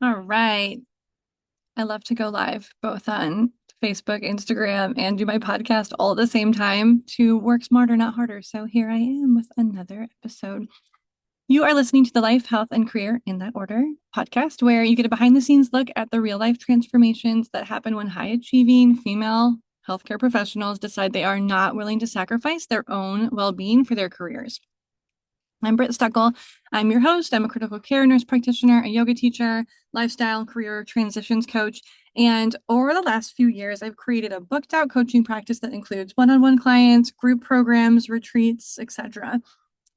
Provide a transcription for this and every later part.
All right. I love to go live both on Facebook, Instagram, and do my podcast all at the same time to work smarter, not harder. So here I am with another episode. You are listening to the Life, Health, and Career in that order podcast, where you get a behind the scenes look at the real life transformations that happen when high achieving female healthcare professionals decide they are not willing to sacrifice their own well being for their careers. I'm Britt Stuckel. I'm your host. I'm a critical care nurse practitioner, a yoga teacher, lifestyle career transitions coach. And over the last few years, I've created a booked out coaching practice that includes one-on-one clients, group programs, retreats, etc.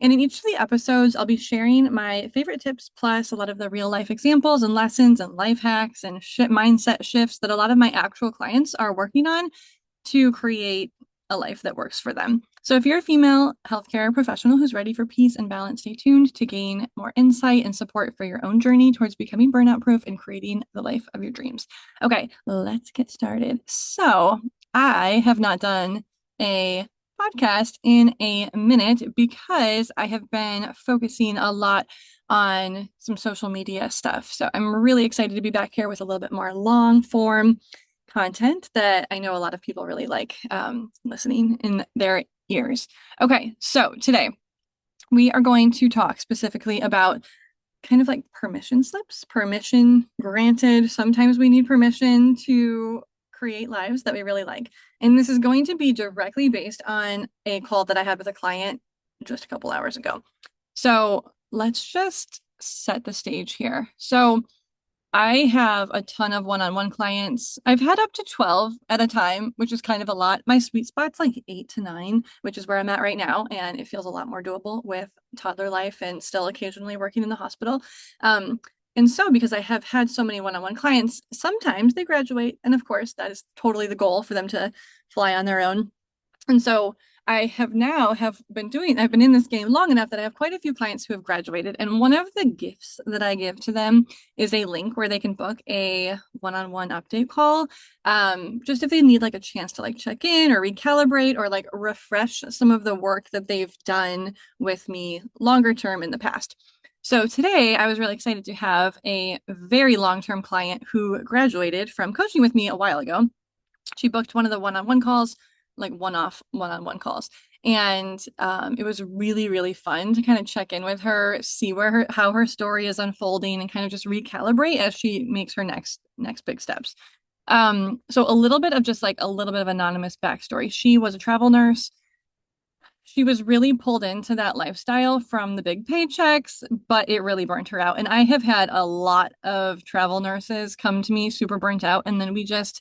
And in each of the episodes, I'll be sharing my favorite tips, plus a lot of the real life examples and lessons and life hacks and mindset shifts that a lot of my actual clients are working on to create a life that works for them. So if you're a female healthcare professional who's ready for peace and balance, stay tuned to gain more insight and support for your own journey towards becoming burnout proof and creating the life of your dreams. Okay, let's get started. So I have not done a podcast in a minute because I have been focusing a lot on some social media stuff. So I'm really excited to be back here with a little bit more long form content that I know a lot of people really like listening in their ears. Okay, so today we are going to talk specifically about kind of like permission slips, permission granted. Sometimes we need permission to create lives that we really like. And this is going to be directly based on a call that I had with a client just a couple hours ago. So let's just set the stage here. So I have a ton of one-on-one clients. I've had up to 12 at a time, which is kind of a lot. My sweet spot's like 8 to 9, which is where I'm at right now. And it feels a lot more doable with toddler life and still occasionally working in the hospital. And so because I have had so many one-on-one clients, sometimes they graduate. And of course, that is totally the goal for them to fly on their own. And so I've been in this game long enough that I have quite a few clients who have graduated. And one of the gifts that I give to them is a link where they can book a one-on-one update call. Just if they need like a chance to like check in or recalibrate or like refresh some of the work that they've done with me longer term in the past. So today I was really excited to have a very long-term client who graduated from coaching with me a while ago. She booked one of the one-on-one calls, like one-off one-on-one calls. And it was really, really fun to kind of check in with her, see how her story is unfolding and kind of just recalibrate as she makes her next big steps. So a little bit of anonymous backstory. She was a travel nurse. She was really pulled into that lifestyle from the big paychecks, but it really burnt her out. And I have had a lot of travel nurses come to me super burnt out. And then we just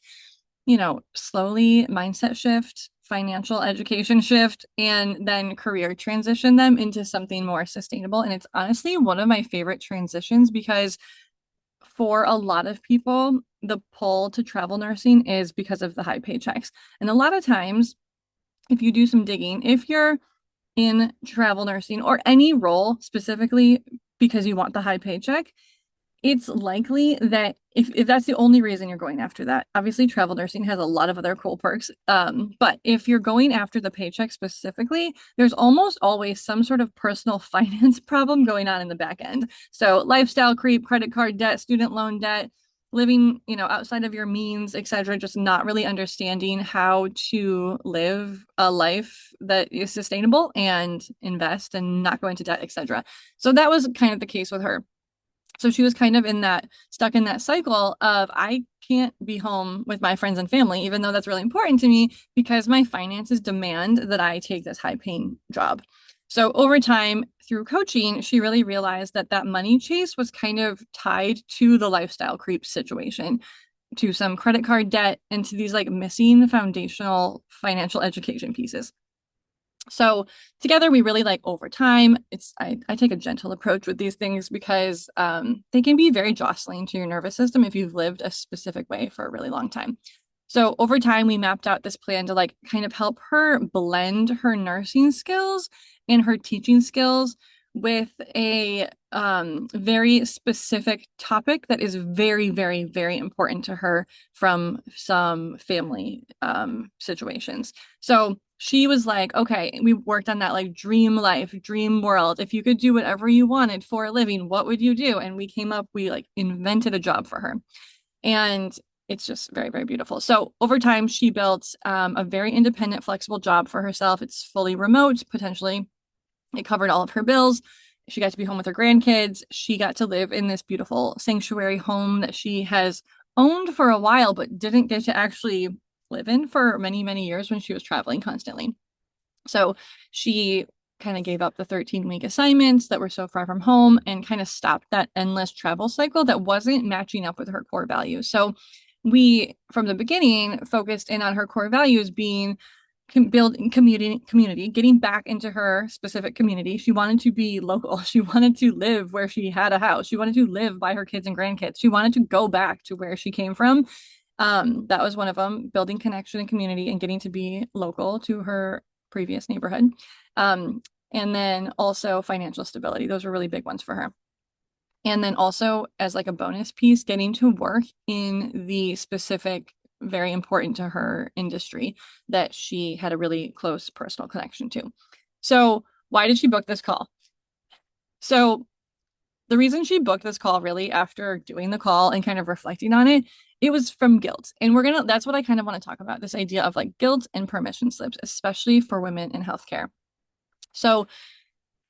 slowly mindset shift, financial education shift, and then career transition them into something more sustainable. And it's honestly one of my favorite transitions because for a lot of people, the pull to travel nursing is because of the high paychecks. And a lot of times, if you do some digging, if you're in travel nursing or any role specifically because you want the high paycheck, it's likely that if that's the only reason you're going after that, obviously travel nursing has a lot of other cool perks. But if you're going after the paycheck specifically, there's almost always some sort of personal finance problem going on in the back end. So lifestyle creep, credit card debt, student loan debt, living, outside of your means, etc., just not really understanding how to live a life that is sustainable and invest and not go into debt, etc. So that was kind of the case with her. So she was kind of stuck in that cycle of I can't be home with my friends and family, even though that's really important to me because my finances demand that I take this high paying job. So over time through coaching, she really realized that money chase was kind of tied to the lifestyle creep situation, to some credit card debt, and to these like missing foundational financial education pieces. So together we really like over time, I take a gentle approach with these things because they can be very jostling to your nervous system if you've lived a specific way for a really long time. So over time, we mapped out this plan to like kind of help her blend her nursing skills and her teaching skills with a very specific topic that is very, very, very important to her from some family situations. So she was like, okay, we worked on that like dream life, dream world. If you could do whatever you wanted for a living, what would you do? And we like invented a job for her. And it's just very, very beautiful. So over time, she built a very independent, flexible job for herself. It's fully remote, potentially. It covered all of her bills. She got to be home with her grandkids. She got to live in this beautiful sanctuary home that she has owned for a while, but didn't get to actually live in for many, many years when she was traveling constantly. So she kind of gave up the 13-week assignments that were so far from home and kind of stopped that endless travel cycle that wasn't matching up with her core values. So we, from the beginning, focused in on her core values being building community, getting back into her specific community. She wanted to be local. She wanted to live where she had a house. She wanted to live by her kids and grandkids. She wanted to go back to where she came from. That was one of them, building connection and community and getting to be local to her previous neighborhood. And then also financial stability. Those were really big ones for her. And then also as like a bonus piece, getting to work in the specific, very important to her industry that she had a really close personal connection to. So why did she book this call? So the reason she booked this call really after doing the call and kind of reflecting on it, it was from guilt. And that's what I kind of want to talk about, this idea of like guilt and permission slips, especially for women in healthcare. So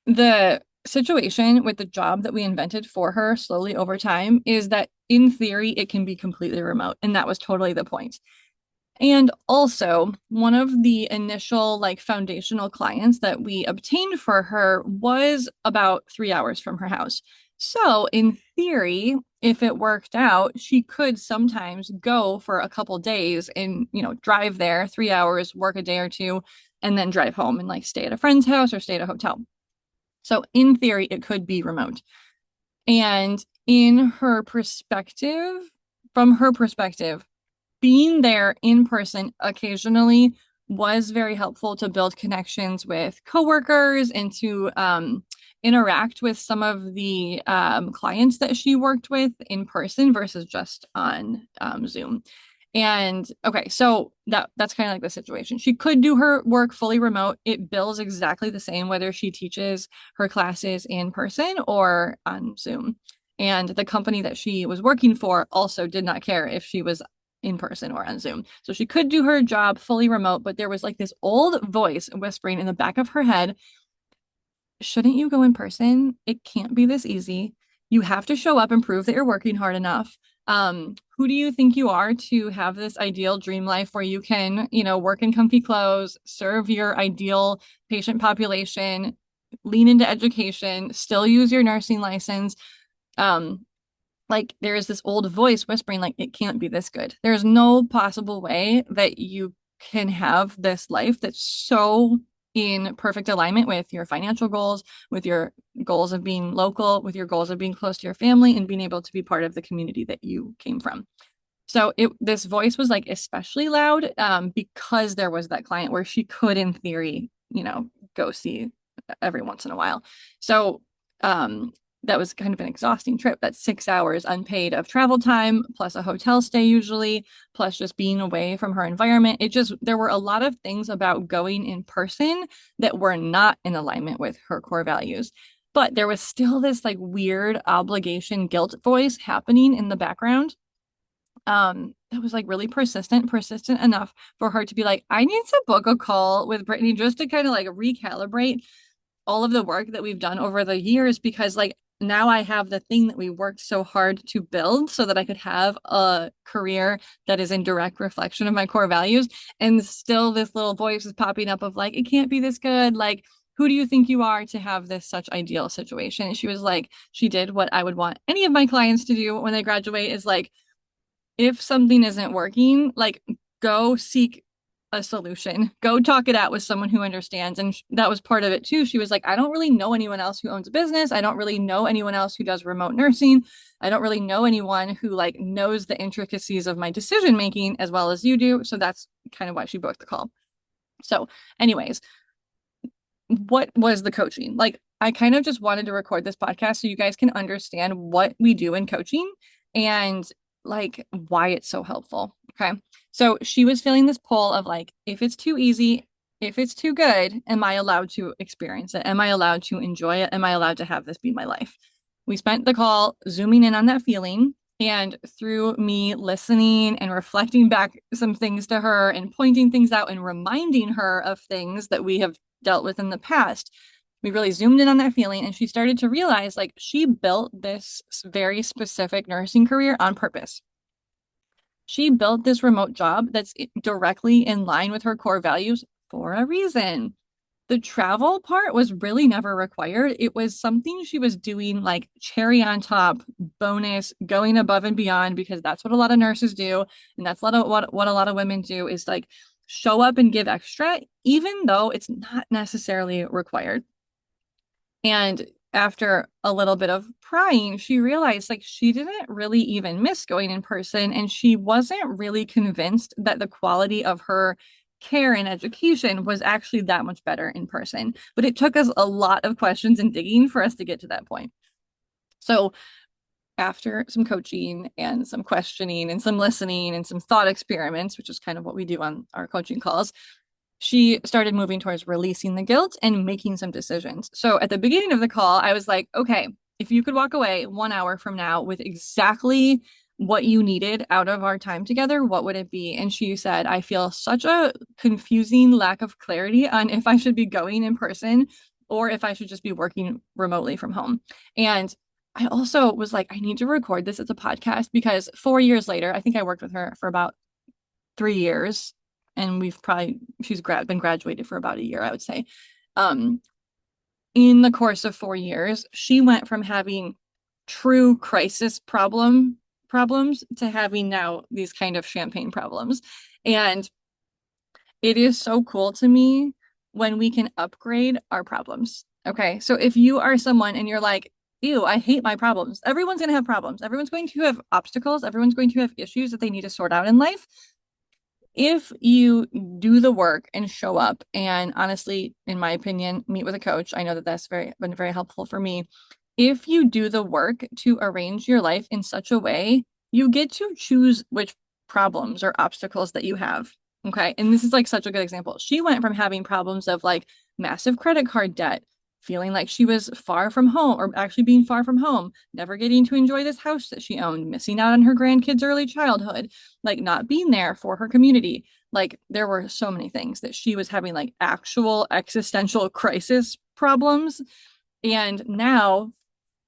the situation with the job that we invented for her slowly over time is that in theory, it can be completely remote. And that was totally the point. And also, one of the initial like foundational clients that we obtained for her was about 3 hours from her house. So, in theory, if it worked out, she could sometimes go for a couple days and, drive there 3 hours, work a day or two, and then drive home and like stay at a friend's house or stay at a hotel. So, in theory, it could be remote. And from her perspective, being there in person occasionally was very helpful to build connections with coworkers and to interact with some of the clients that she worked with in person versus just on Zoom. And okay, so that's kind of like the situation. She could do her work fully remote. It bills exactly the same whether she teaches her classes in person or on Zoom. And the company that she was working for also did not care if she was in person or on Zoom. So she could do her job fully remote, but there was like this old voice whispering in the back of her head, shouldn't you go in person? It can't be this easy. You have to show up and prove that you're working hard enough. Who do you think you are to have this ideal dream life where you can, work in comfy clothes, serve your ideal patient population, lean into education, still use your nursing license? Like there is this old voice whispering like it can't be this good. There's no possible way that you can have this life that's so in perfect alignment with your financial goals, with your goals of being local, with your goals of being close to your family and being able to be part of the community that you came from. So this voice was like especially loud because there was that client where she could in theory, go see every once in a while. So that was kind of an exhausting trip. That's 6 hours unpaid of travel time, plus a hotel stay usually, plus just being away from her environment. There were a lot of things about going in person that were not in alignment with her core values. But there was still this like weird obligation guilt voice happening in the background. That was like really persistent enough for her to be like, I need to book a call with Brittany just to kind of like recalibrate all of the work that we've done over the years because like now I have the thing that we worked so hard to build so that I could have a career that is in direct reflection of my core values. And still this little voice is popping up of like, it can't be this good. Like, who do you think you are to have this such ideal situation? And she was like, she did what I would want any of my clients to do when they graduate is like, if something isn't working, like go seek a solution. Go talk it out with someone who understands. And that was part of it too. She was like, I don't really know anyone else who owns a business. I don't really know anyone else who does remote nursing. I don't really know anyone who like knows the intricacies of my decision making as well as you do. So that's kind of why she booked the call. So anyways, what was the coaching? Like I kind of just wanted to record this podcast so you guys can understand what we do in coaching and like why it's so helpful. Okay. So she was feeling this pull of like, if it's too easy, If it's too good, am I allowed to experience it? Am I allowed to enjoy it? Am I allowed to have this be my life? We spent the call zooming in on that feeling. And through me listening and reflecting back some things to her and pointing things out and reminding her of things that we have dealt with in the past, we really zoomed in on that feeling. And she started to realize like she built this very specific nursing career on purpose. She built this remote job that's directly in line with her core values for a reason. The travel part was really never required. It was something she was doing like cherry on top, bonus, going above and beyond because that's what a lot of nurses do. And that's a lot of what a lot of women do is like show up and give extra, even though it's not necessarily required. And after a little bit of prying, she realized like she didn't really even miss going in person. And she wasn't really convinced that the quality of her care and education was actually that much better in person. But it took us a lot of questions and digging for us to get to that point. So after some coaching and some questioning and some listening and some thought experiments, which is kind of what we do on our coaching calls, she started moving towards releasing the guilt and making some decisions. So at the beginning of the call, I was like, okay, if you could walk away 1 hour from now with exactly what you needed out of our time together, what would it be? And she said, I feel such a confusing lack of clarity on if I should be going in person or if I should just be working remotely from home. And I also was like, I need to record this as a podcast because 4 years later, I think I worked with her for about 3 years and she's been graduated for about a year, I would say. Um, in the course of 4 years, she went from having true crisis problems to having now these kind of champagne problems. And it is so cool to me when we can upgrade our problems. Okay. So if you are someone and you're like, ew, I hate my problems. Everyone's going to have problems. Everyone's going to have obstacles. Everyone's going to have issues that they need to sort out in life. If you do the work and show up and honestly, in my opinion, meet with a coach, I know that that's been very helpful for me. If you do the work to arrange your life in such a way, you get to choose which problems or obstacles that you have. Okay. And this is like such a good example. She went from having problems of like massive credit card debt, feeling like she was far from home or actually being far from home, never getting to enjoy this house that she owned, missing out on her grandkids' early childhood, like not being there for her community. Like there were so many things that she was having like actual existential crisis problems. And now,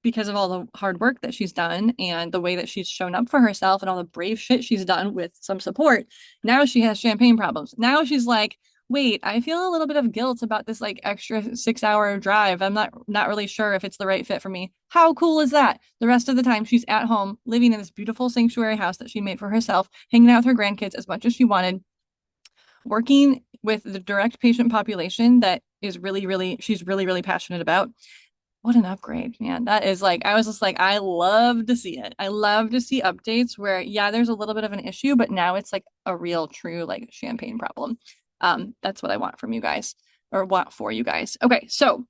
because of all the hard work that she's done and the way that she's shown up for herself and all the brave shit she's done with some support, now she has champagne problems. Now she's like, wait, I feel a little bit of guilt about this like extra 6 hour drive. I'm not really sure if it's the right fit for me. How cool is that? The rest of the time she's at home living in this beautiful sanctuary house that she made for herself, hanging out with her grandkids as much as she wanted, working with the direct patient population that is she's really passionate about. What an upgrade, man. That is like, I was just like, I love to see it. I love to see updates where, yeah, there's a little bit of an issue, but now it's like a real, true, like champagne problem. That's what I want from you guys or want for you guys. Okay. So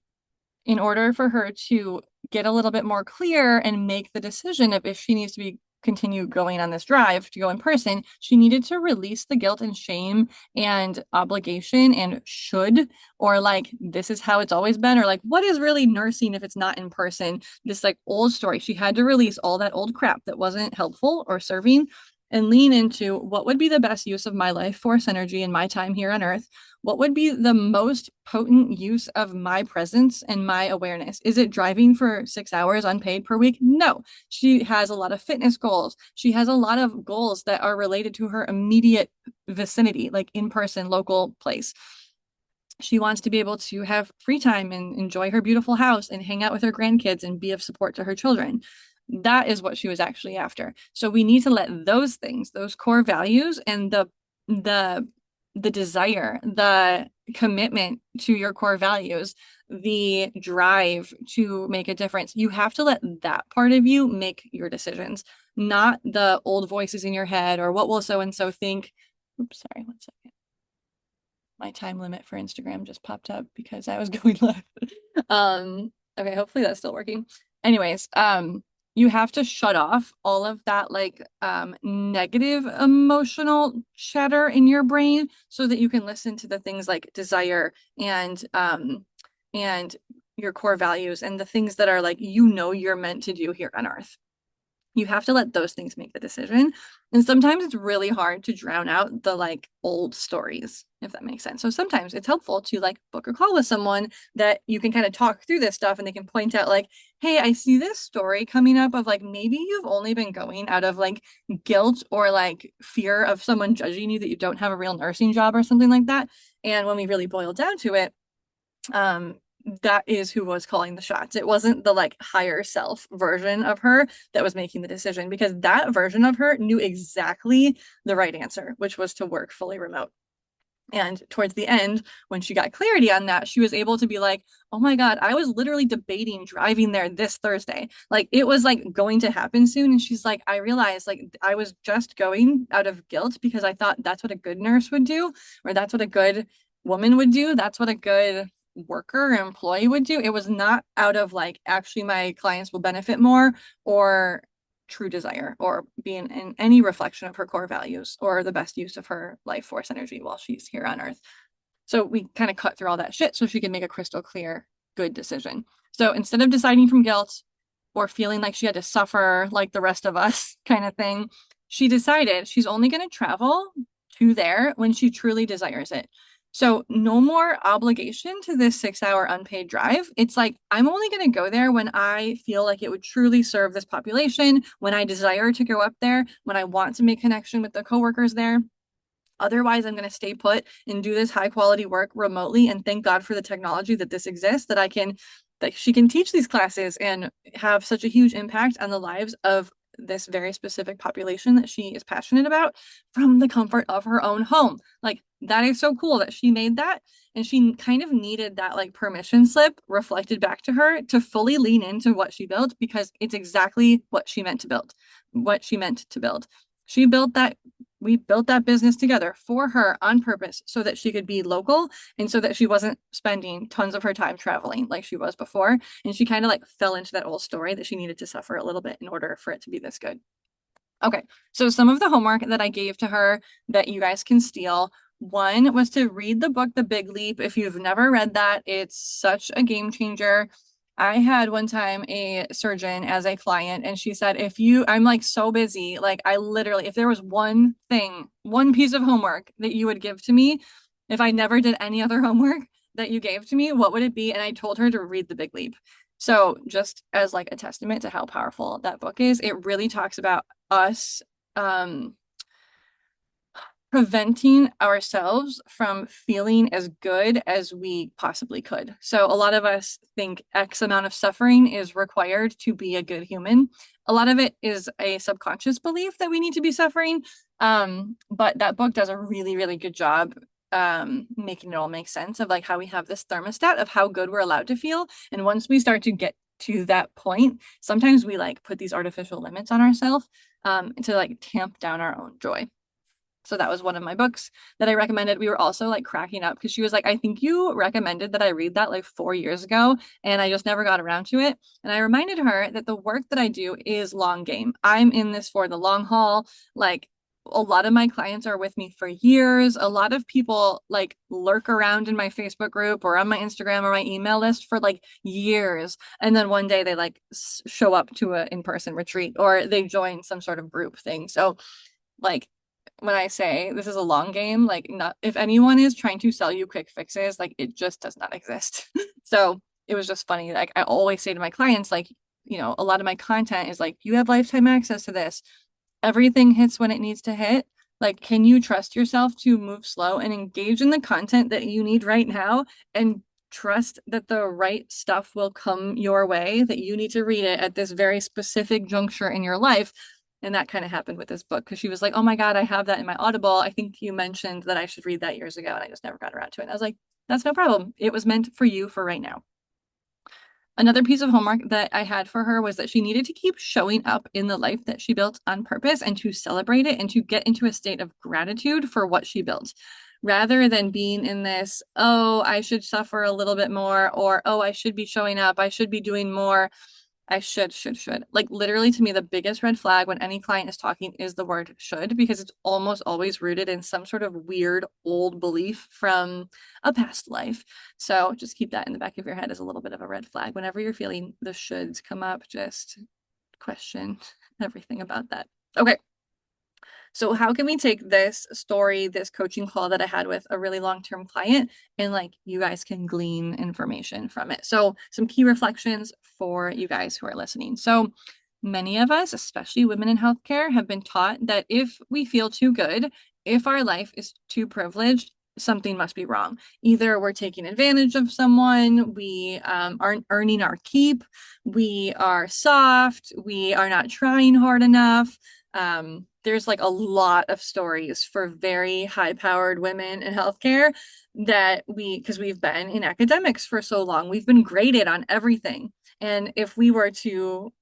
in order for her to get a little bit more clear and make the decision of if she needs to be continue going on this drive to go in person, she needed to release the guilt and shame and obligation and should, or like, this is how it's always been, or like, what is really nursing if it's not in person? This like old story. She had to release all that old crap that wasn't helpful or serving and lean into what would be the best use of my life force energy and my time here on earth. What would be the most potent use of my presence and my awareness? Is it driving for 6 hours unpaid per week? No. She has a lot of fitness goals. She has a lot of goals that are related to her immediate vicinity, like in person, local place. She wants to be able to have free time and enjoy her beautiful house and hang out with her grandkids and be of support to her children. That is what she was actually after. So we need to let those things, those core values and the the desire, the commitment to your core values, the drive to make a difference. You have to let that part of you make your decisions, not the old voices in your head or what will so and so think. Oops, sorry, 1 second. My time limit for Instagram just popped up because I was going live. Okay, hopefully that's still working. Anyways, you have to shut off all of that like negative emotional chatter in your brain so that you can listen to the things like desire and your core values and the things that are like you're meant to do here on earth. You have to let those things make the decision. And sometimes it's really hard to drown out the like old stories, if that makes sense. So sometimes it's helpful to like book a call with someone that you can kind of talk through this stuff and they can point out like, hey, I see this story coming up of like maybe you've only been going out of like guilt or like fear of someone judging you that you don't have a real nursing job or something like that. And when we really boil down to it, um that is who was calling the shots. It wasn't the like higher self version of her that was making the decision because that version of her knew exactly the right answer, which was to work fully remote. And towards the end, when she got clarity on that, she was able to be like, oh my God, I was literally debating driving there this Thursday. Like it was like going to happen soon. And she's like, I realized like I was just going out of guilt because I thought that's what a good nurse would do, or that's what a good woman would do. That's what a good worker or employee would do. It was not out of like, actually, my clients will benefit more or true desire or being in any reflection of her core values or the best use of her life force energy while she's here on earth. So we kind of cut through all that shit so she could make a crystal clear, good decision. So instead of deciding from guilt or feeling like she had to suffer like the rest of us kind of thing, she decided she's only going to travel to there when she truly desires it. So no more obligation to this 6 hour unpaid drive. It's like, I'm only going to go there when I feel like it would truly serve this population, when I desire to go up there, when I want to make connection with the coworkers there. Otherwise, I'm going to stay put and do this high quality work remotely. And thank God for the technology that this exists, that she can teach these classes and have such a huge impact on the lives of this very specific population that she is passionate about from the comfort of her own home. Like that is so cool that she made that. And she kind of needed that like permission slip reflected back to her to fully lean into what she built because it's exactly what she meant to build, what she meant to build. She built that we built that business together for her on purpose so that she could be local and so that she wasn't spending tons of her time traveling like she was before. And she kind of like fell into that old story that she needed to suffer a little bit in order for it to be this good. Okay, so some of the homework that I gave to her that you guys can steal. One was to read the book, The Big Leap. If you've never read that, it's such a game changer. I had one time a surgeon as a client, and she said, I'm like so busy, like I literally, if there was one thing, one piece of homework that you would give to me, if I never did any other homework that you gave to me, what would it be? And I told her to read The Big Leap. So just as like a testament to how powerful that book is, it really talks about us preventing ourselves from feeling as good as we possibly could. So a lot of us think X amount of suffering is required to be a good human. A lot of it is a subconscious belief that we need to be suffering. But that book does a really, really good job making it all make sense of like how we have this thermostat of how good we're allowed to feel. And once we start to get to that point, sometimes we like put these artificial limits on ourselves to like tamp down our own joy. So that was one of my books that I recommended. We were also like cracking up because she was like, I think you recommended that I read that like 4 years ago, and I just never got around to it. And I reminded her that the work that I do is long game. I'm in this for the long haul. Like a lot of my clients are with me for years. A lot of people like lurk around in my Facebook group or on my Instagram or my email list for like years. And then one day they like show up to an in-person retreat or they join some sort of group thing. So like when I say this is a long game, like not if anyone is trying to sell you quick fixes, like it just does not exist. So it was just funny. Like I always say to my clients, like, a lot of my content is like, you have lifetime access to this. Everything hits when it needs to hit. Like, can you trust yourself to move slow and engage in the content that you need right now and trust that the right stuff will come your way, that you need to read it at this very specific juncture in your life? And that kind of happened with this book because she was like, oh my God, I have that in my Audible. I think you mentioned that I should read that years ago and I just never got around to it. And I was like, that's no problem. It was meant for you for right now. Another piece of homework that I had for her was that she needed to keep showing up in the life that she built on purpose and to celebrate it and to get into a state of gratitude for what she built rather than being in this, oh, I should suffer a little bit more or, oh, I should be showing up. I should be doing more. I should. Like literally to me, the biggest red flag when any client is talking is the word should, because it's almost always rooted in some sort of weird old belief from a past life. So just keep that in the back of your head as a little bit of a red flag. Whenever you're feeling the shoulds come up, just question everything about that. Okay. So how can we take this story, this coaching call that I had with a really long-term client, and like you guys can glean information from it? So some key reflections for you guys who are listening. So many of us, especially women in healthcare, have been taught that if we feel too good, if our life is too privileged, something must be wrong. Either we're taking advantage of someone, we aren't earning our keep, we are soft, we are not trying hard enough. There's like a lot of stories for very high-powered women in healthcare that because we've been in academics for so long, we've been graded on everything. And if we were to,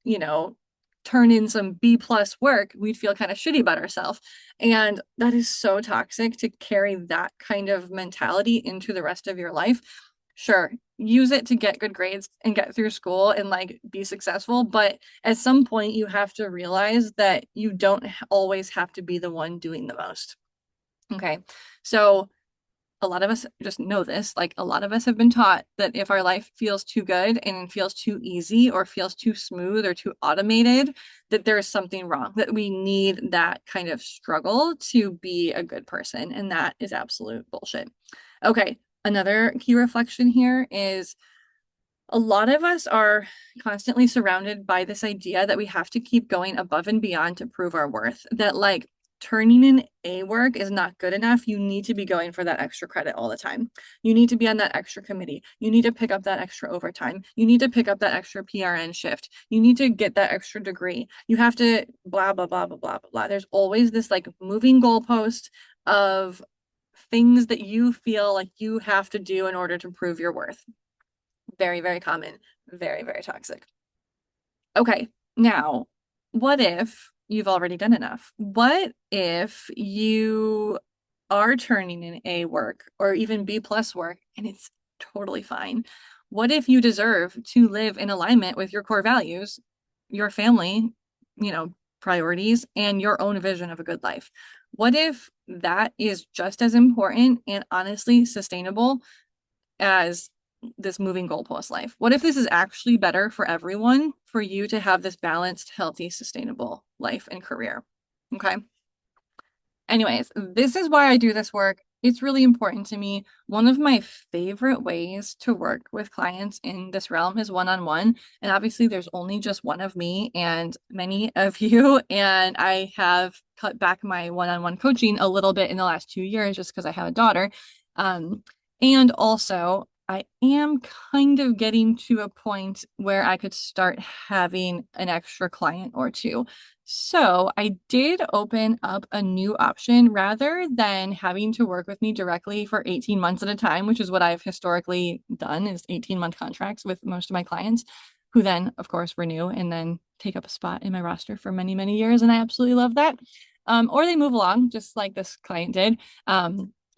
turn in some B plus work, we'd feel kind of shitty about ourselves. And that is so toxic to carry that kind of mentality into the rest of your life. Sure, use it to get good grades and get through school and like be successful. But at some point, you have to realize that you don't always have to be the one doing the most. Okay. So a lot of us just know this. Like a lot of us have been taught that if our life feels too good and feels too easy or feels too smooth or too automated, that there's something wrong, that we need that kind of struggle to be a good person. And that is absolute bullshit. Okay. Another key reflection here is a lot of us are constantly surrounded by this idea that we have to keep going above and beyond to prove our worth, that like turning in A work is not good enough. You need to be going for that extra credit all the time. You need to be on that extra committee. You need to pick up that extra overtime. You need to pick up that extra PRN shift. You need to get that extra degree. You have to blah, blah, blah, blah, blah, blah. There's always this like moving goalpost of things that you feel like you have to do in order to prove your worth. Very, very common. Very, very toxic. Okay, now, what if you've already done enough? What if you are turning in A work or even B plus work and it's totally fine? What if you deserve to live in alignment with your core values, your family, priorities, and your own vision of a good life? What if that is just as important and honestly sustainable as this moving goalpost life? What if this is actually better for everyone, for you to have this balanced, healthy, sustainable life and career? Okay. Anyways, this is why I do this work. It's really important to me. One of my favorite ways to work with clients in this realm is one-on-one. And obviously, there's only just one of me and many of you. And I have cut back my one-on-one coaching a little bit in the last 2 years just because I have a daughter. And also, I am kind of getting to a point where I could start having an extra client or two. So I did open up a new option rather than having to work with me directly for 18 months at a time, which is what I've historically done, is 18-month contracts with most of my clients, who then, of course, renew and then take up a spot in my roster for many, many years. And I absolutely love that. Or they move along, just like this client did.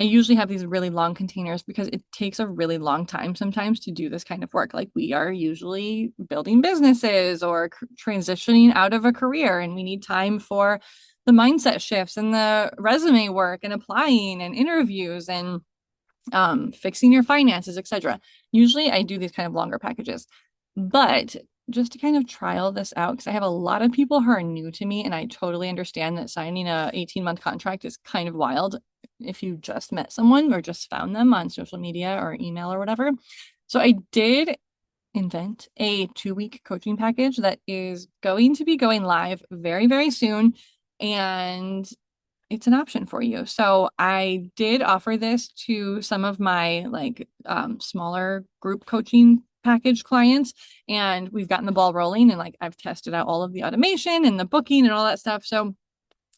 I usually have these really long containers because it takes a really long time sometimes to do this kind of work. Like we are usually building businesses or transitioning out of a career, and we need time for the mindset shifts and the resume work and applying and interviews and fixing your finances, etc. Usually I do these kind of longer packages, but just to kind of trial this out, because I have a lot of people who are new to me, and I totally understand that signing a 18-month contract is kind of wild if you just met someone or just found them on social media or email or whatever. So I did invent a 2-week coaching package that is going to be going live very, very soon. And it's an option for you. So I did offer this to some of my smaller group coaching package clients, and we've gotten the ball rolling, and like I've tested out all of the automation and the booking and all that stuff. So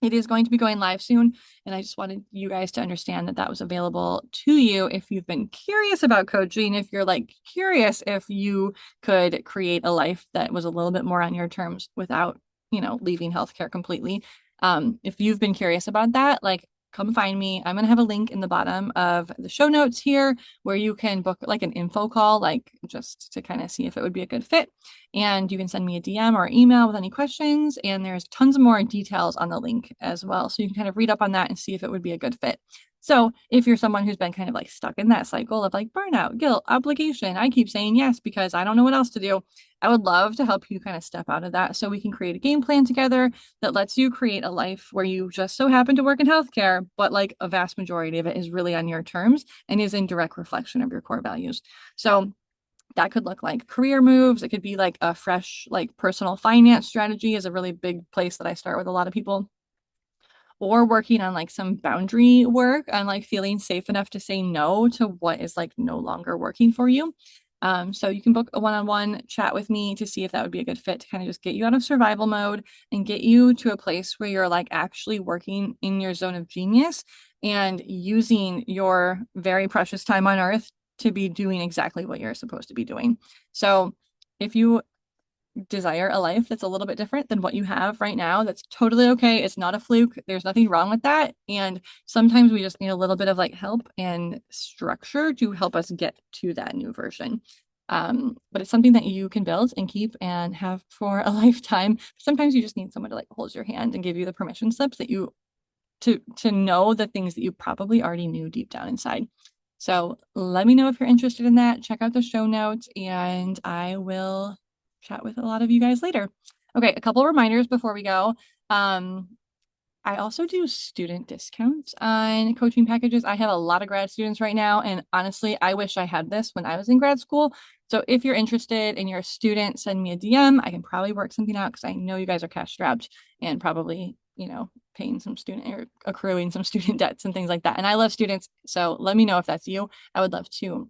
it is going to be going live soon. And I just wanted you guys to understand that that was available to you if you've been curious about coaching, if you're like curious if you could create a life that was a little bit more on your terms without, leaving healthcare completely. If you've been curious about that, like come find me. I'm going to have a link in the bottom of the show notes here where you can book like an info call, like just to kind of see if it would be a good fit. And you can send me a DM or email with any questions. And there's tons of more details on the link as well. So you can kind of read up on that and see if it would be a good fit. So if you're someone who's been kind of like stuck in that cycle of like burnout, guilt, obligation, I keep saying yes because I don't know what else to do. I would love to help you kind of step out of that so we can create a game plan together that lets you create a life where you just so happen to work in healthcare, but like a vast majority of it is really on your terms and is in direct reflection of your core values. So that could look like career moves. It could be like a fresh, like personal finance strategy is a really big place that I start with a lot of people, or working on like some boundary work on like feeling safe enough to say no to what is like no longer working for you. So you can book a one-on-one chat with me to see if that would be a good fit to kind of just get you out of survival mode and get you to a place where you're like actually working in your zone of genius and using your very precious time on earth to be doing exactly what you're supposed to be doing. So if you desire a life that's a little bit different than what you have right now, that's totally okay. It's not a fluke. There's nothing wrong with that. And sometimes we just need a little bit of like help and structure to help us get to that new version. But it's something that you can build and keep and have for a lifetime. Sometimes you just need someone to like hold your hand and give you the permission slips that you to know the things that you probably already knew deep down inside. So let me know if you're interested in that. Check out the show notes and I will chat with a lot of you guys later. Okay, a couple reminders before we go. I also do student discounts on coaching packages. I have a lot of grad students right now, and honestly, I wish I had this when I was in grad school. So if you're interested and you're a student, send me a DM. I can probably work something out because I know you guys are cash strapped and probably, paying some student or accruing some student debts and things like that. And I love students, so let me know if that's you. I would love to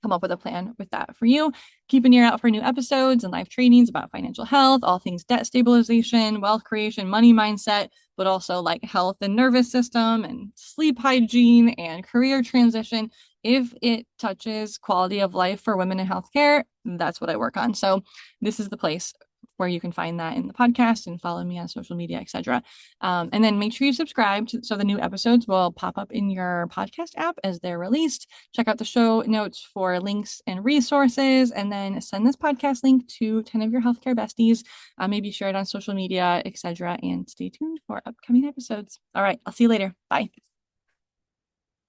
come up with a plan with that for you. Keep an ear out for new episodes and live trainings about financial health, all things debt stabilization, wealth creation, money mindset, but also like health and nervous system and sleep hygiene and career transition. If it touches quality of life for women in healthcare, that's what I work on. So this is the place where you can find that in the podcast and follow me on social media, etc. And then make sure you subscribe so the new episodes will pop up in your podcast app as they're released. Check out the show notes for links and resources, and then send this podcast link to 10 of your healthcare besties. Maybe share it on social media, etc. And stay tuned for upcoming episodes. All right, I'll see you later. Bye.